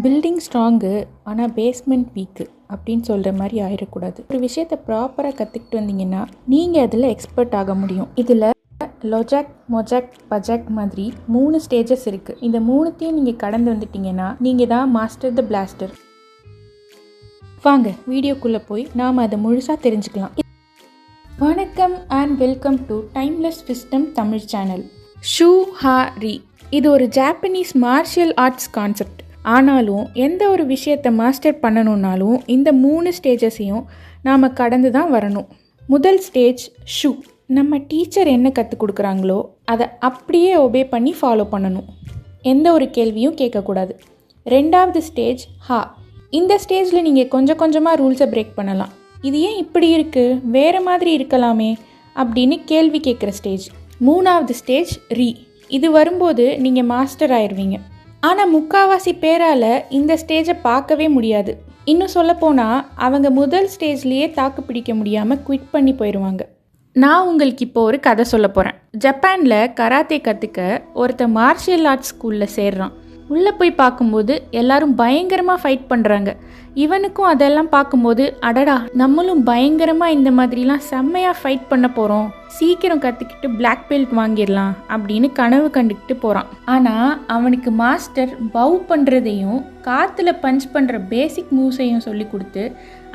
Building strong ஆனால் basement week அப்படின்னு சொல்கிற மாதிரி ஆயிடக்கூடாது. ஒரு விஷயத்தை ப்ராப்பராக கற்றுக்கிட்டு வந்தீங்கன்னா நீங்கள் அதில் எக்ஸ்பர்ட் ஆக முடியும். இதில் லொஜாக், மொஜாக், பஜாக் மாதிரி 3 ஸ்டேஜஸ் இருக்குது. இந்த 3த்தையும் நீங்கள் கடந்து வந்துட்டீங்கன்னா நீங்கள் தான் மாஸ்டர் த பிளாஸ்டர். வாங்க வீடியோக்குள்ளே போய் நாம் அதை முழுசாக தெரிஞ்சுக்கலாம். வணக்கம் and welcome to timeless wisdom Tamil channel. Shoe ஹா ரி இது ஒரு ஜாப்பனீஸ் மார்ஷியல் ஆர்ட்ஸ் கான்செப்ட். ஆனாலும் எந்த ஒரு விஷயத்தை மாஸ்டர் பண்ணணுன்னாலும் இந்த 3 ஸ்டேஜஸையும் நாம் கடந்து தான் வரணும். முதல் ஸ்டேஜ் ஷூ. நம்ம டீச்சர் என்ன கற்றுக் கொடுக்குறாங்களோ அதை அப்படியே ஒபே பண்ணி ஃபாலோ பண்ணணும். எந்த ஒரு கேள்வியும் கேட்கக்கூடாது. 2வது ஸ்டேஜ் ஹா. இந்த ஸ்டேஜில் நீங்கள் கொஞ்சம் கொஞ்சமாக ரூல்ஸை பிரேக் பண்ணலாம். இது ஏன் இப்படி இருக்குது, வேறு மாதிரி இருக்கலாமே அப்படின்னு கேள்வி கேட்குற ஸ்டேஜ். 3வது ஸ்டேஜ் ரி. இது வரும்போது நீங்கள் மாஸ்டர் ஆயிடுவீங்க. ஆனால் முக்கால்வாசி பேரால் இந்த ஸ்டேஜை பார்க்கவே முடியாது. இன்னும் சொல்லப்போனால் அவங்க முதல் ஸ்டேஜ்லேயே தாக்கு பிடிக்க முடியாமல் குவிட் பண்ணி போயிடுவாங்க. நான் உங்களுக்கு இப்போ ஒரு கதை சொல்ல போகிறேன். ஜப்பானில் கராத்தே கற்றுக்க ஒருத்தர் மார்ஷியல் ஆர்ட்ஸ் ஸ்கூலில் சேர்றான். உள்ளே போய் பார்க்கும்போது எல்லாரும் பயங்கரமாக ஃபைட் பண்ணுறாங்க. இவனுக்கும் அதெல்லாம் பார்க்கும்போது அடடா நம்மளும் பயங்கரமாக இந்த மாதிரிலாம் செம்மையாக ஃபைட் பண்ண போகிறோம், சீக்கிரம் கற்றுக்கிட்டு பிளாக் பெல்ட் வாங்கிடலாம் அப்படின்னு கனவு கண்டுக்கிட்டு போகிறான். ஆனால் அவனுக்கு மாஸ்டர் பவ் பண்ணுறதையும் காற்றுல பஞ்ச் பண்ணுற பேசிக் மூவ்ஸையும் சொல்லி கொடுத்து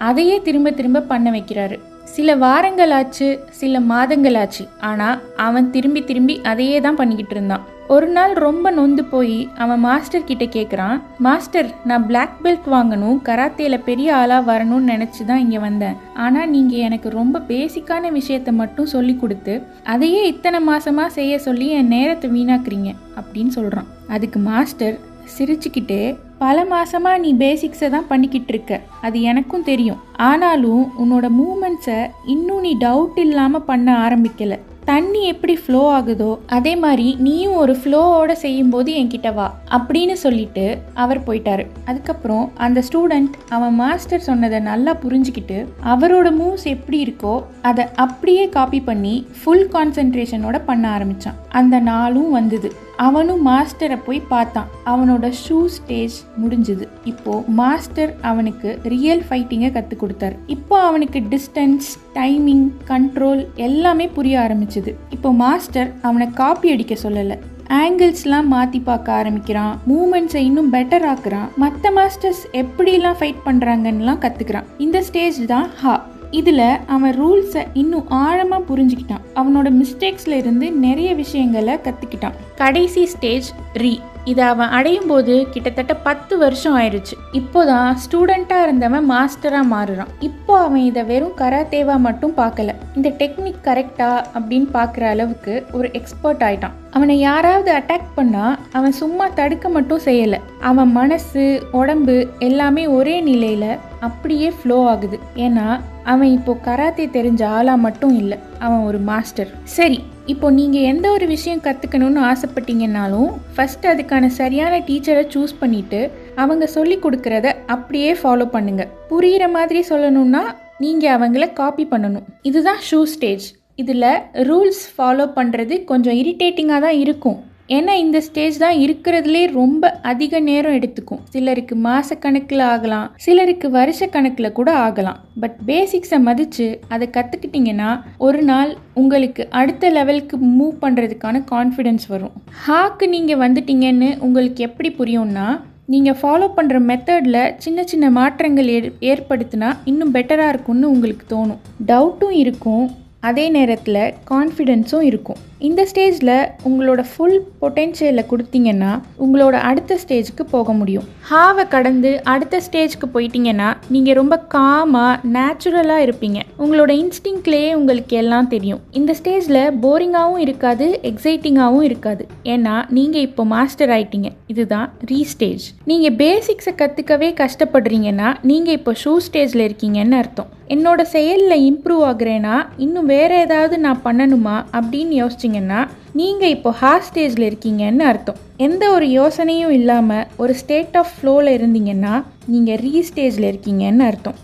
அதையே திரும்ப திரும்ப பண்ண வைக்கிறாரு. சில வாரங்கள் ஆச்சு, சில மாதங்கள் ஆச்சு. ஆனால் அவன் திரும்பி திரும்பி அதையே தான் பண்ணிக்கிட்டு இருந்தான். ஒரு நாள் ரொம்ப நொந்து போய் அவன் மாஸ்டர் கிட்ட கேட்குறான், மாஸ்டர் நான் பிளாக் பெல்ட் வாங்கணும், கராத்தேயில் பெரிய ஆளாக வரணும்னு நினச்சி தான் இங்கே வந்தேன். ஆனால் நீங்கள் எனக்கு ரொம்ப பேசிக்கான விஷயத்தை மட்டும் சொல்லி கொடுத்து அதையே இத்தனை மாதமாக செய்ய சொல்லி என் நேரத்தை வீணாக்குறீங்க அப்படின்னு சொல்கிறான். அதுக்கு மாஸ்டர் சிரிச்சுக்கிட்டே, பல மாதமாக நீ பேசிக்ஸை தான் பண்ணிக்கிட்டு இருக்க, அது எனக்கும் தெரியும். ஆனாலும் உன்னோட மூமெண்ட்ஸை இன்னும் நீ டவுட் இல்லாமல் பண்ண ஆரம்பிக்கலை. தண்ணி எப்படி ஃப்ளோ ஆகுதோ அதே மாதிரி நீயும் ஒரு ஃப்ளோவோட செய்யும்போது என்கிட்ட வா அப்படின்னு சொல்லிட்டு அவர் போயிட்டாரு. அதுக்கப்புறம் அந்த ஸ்டூடெண்ட் அவன் மாஸ்டர் சொன்னதை நல்லா புரிஞ்சுக்கிட்டு அவரோட மூவ்ஸ் எப்படி இருக்கோ அதை அப்படியே காப்பி பண்ணி ஃபுல் கான்சென்ட்ரேஷனோட பண்ண ஆரம்பித்தான். அந்த நாளும் வந்தது. அவனும் மாஸ்டரை போய் பார்த்தான். அவனோட ஷூ ஸ்டேஜ் முடிஞ்சுது. இப்போ மாஸ்டர் அவனுக்கு ரியல் ஃபைட்டிங்கை கற்றுக் கொடுத்தார். இப்போ அவனுக்கு டிஸ்டன்ஸ், டைமிங், கண்ட்ரோல் எல்லாமே புரிய ஆரம்பிச்சுது. இப்போ மாஸ்டர் அவனை காப்பி அடிக்க சொல்லலை, ஆங்கிள்ஸ்லாம் மாற்றி பார்க்க ஆரம்பிக்கிறான், மூமெண்ட்ஸை இன்னும் பெட்டர் ஆக்குறான், மற்ற மாஸ்டர்ஸ் எப்படிலாம் ஃபைட் பண்ணுறாங்கன்னெலாம் கற்றுக்கிறான். இந்த ஸ்டேஜ் தான் ஹா. இதில் அவன் ரூல்ஸை இன்னும் ஆழமாக புரிஞ்சுக்கிட்டான். அவனோட மிஸ்டேக்ஸில் இருந்து நிறைய விஷயங்களை கற்றுக்கிட்டான். கடைசி ஸ்டேஜ் ரி. இதை அவன் அடையும் போது கிட்டத்தட்ட 10 வருஷம் ஆயிடுச்சு. இப்போதான் ஸ்டூடெண்ட்டாக இருந்தவன் மாஸ்டராக மாறுறான். இப்போ அவன் இதை வெறும் கராத்தேவாக மட்டும் பார்க்கல, இந்த டெக்னிக் கரெக்டா அப்படின்னு பார்க்குற அளவுக்கு ஒரு எக்ஸ்பர்ட் ஆயிட்டான். அவனை யாராவது அட்டாக் பண்ணால் அவன் சும்மா தடுக்க மட்டும் செய்யலை, அவன் மனசு, உடம்பு எல்லாமே ஒரே நிலையில் அப்படியே ஃப்ளோ ஆகுது. ஏன்னா அவன் இப்போ கராத்தே தெரிஞ்ச ஆளாக மட்டும் இல்லை, அவன் ஒரு மாஸ்டர். சரி, இப்போ நீங்கள் எந்த ஒரு விஷயம் கற்றுக்கணும்னு ஆசைப்பட்டீங்கன்னாலும் ஃபஸ்ட்டு அதுக்கான சரியான டீச்சரை சூஸ் பண்ணிவிட்டு அவங்க சொல்லி கொடுக்குறத அப்படியே ஃபாலோ பண்ணுங்கள். புரிகிற மாதிரி சொல்லணும்னா நீங்கள் அவங்கள காப்பி பண்ணணும். இதுதான் ஷூ ஸ்டேஜ். இதில் ரூல்ஸ் ஃபாலோ பண்ணுறது கொஞ்சம் இரிட்டேட்டிங்காக தான் இருக்கும். ஏன்னா இந்த ஸ்டேஜ் தான் இருக்கிறதுலே ரொம்ப அதிக நேரம் எடுத்துக்கும். சிலருக்கு மாதக்கணக்கில் ஆகலாம், சிலருக்கு வருஷ கணக்கில் கூட ஆகலாம். பட் பேசிக்ஸை மதித்து அதை கற்றுக்கிட்டிங்கன்னா ஒரு நாள் உங்களுக்கு அடுத்த லெவலுக்கு மூவ் பண்ணுறதுக்கான கான்ஃபிடென்ஸ் வரும். ஹாக்கு நீங்கள் வந்துட்டீங்கன்னு உங்களுக்கு எப்படி புரியும்னா, நீங்கள் ஃபாலோ பண்ணுற மெத்தடில் சின்ன சின்ன மாற்றங்கள் ஏற்படுத்தினா இன்னும் பெட்டராக இருக்கும்னு உங்களுக்கு தோணும். டவுட்டும் இருக்கும், அதே நேரத்தில் கான்ஃபிடென்ஸும் இருக்கும். இந்த ஸ்டேஜில் உங்களோட ஃபுல் பொட்டென்ஷியலை கொடுத்தீங்கன்னா உங்களோட அடுத்த ஸ்டேஜுக்கு போக முடியும். ஹாவை கடந்து அடுத்த ஸ்டேஜுக்கு போயிட்டீங்கன்னா நீங்கள் ரொம்ப காமாக நேச்சுரலாக இருப்பீங்க. உங்களோட இன்ஸ்டிங்க்லேயே உங்களுக்கு எல்லாம் தெரியும். இந்த ஸ்டேஜில் போரிங்காகவும் இருக்காது, எக்ஸைட்டிங்காகவும் இருக்காது. ஏன்னா நீங்கள் இப்போ மாஸ்டர் ஆயிட்டீங்க. இதுதான் ரீ ஸ்டேஜ். நீங்கள் பேசிக்ஸை கற்றுக்கவே கஷ்டப்படுறீங்கன்னா நீங்கள் இப்போ ஷூ ஸ்டேஜில் இருக்கீங்கன்னு அர்த்தம். என்னோட செயலில் இம்ப்ரூவ் ஆகுறேன்னா இன்னும் வேறு ஏதாவது நான் பண்ணணுமா அப்படின்னு யோசிச்சிங்கன்னா நீங்கள் இப்போ ஹா ஸ்டேஜில் இருக்கீங்கன்னு அர்த்தம். எந்த ஒரு யோசனையும் இல்லாமல் ஒரு ஸ்டேட் ஆஃப் ஃப்ளோவில் இருந்தீங்கன்னா நீங்கள் ரீ ஸ்டேஜில் இருக்கீங்கன்னு அர்த்தம்.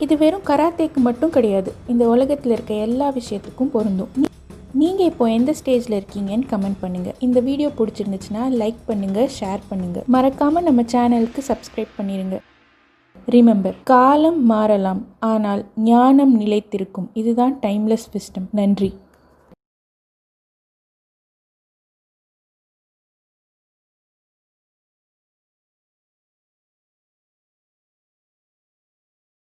இது வெறும் கராத்தேக்கு மட்டும் கிடையாது, இந்த உலகத்தில் இருக்க எல்லா விஷயத்துக்கும் பொருந்தும். நீங்கள் இப்போ எந்த ஸ்டேஜில் இருக்கீங்கன்னு கமெண்ட் பண்ணுங்கள். இந்த வீடியோ பிடிச்சிருந்துச்சுன்னா லைக் பண்ணுங்கள், ஷேர் பண்ணுங்கள். மறக்காமல் நம்ம சேனலுக்கு சப்ஸ்கிரைப் பண்ணிடுங்க. ரிமெம்பர், காலம் மாறலாம் ஆனால் ஞானம் நிலைத்திருக்கும். இதுதான் டைம்லெஸ் விஸ்டம். நன்றி.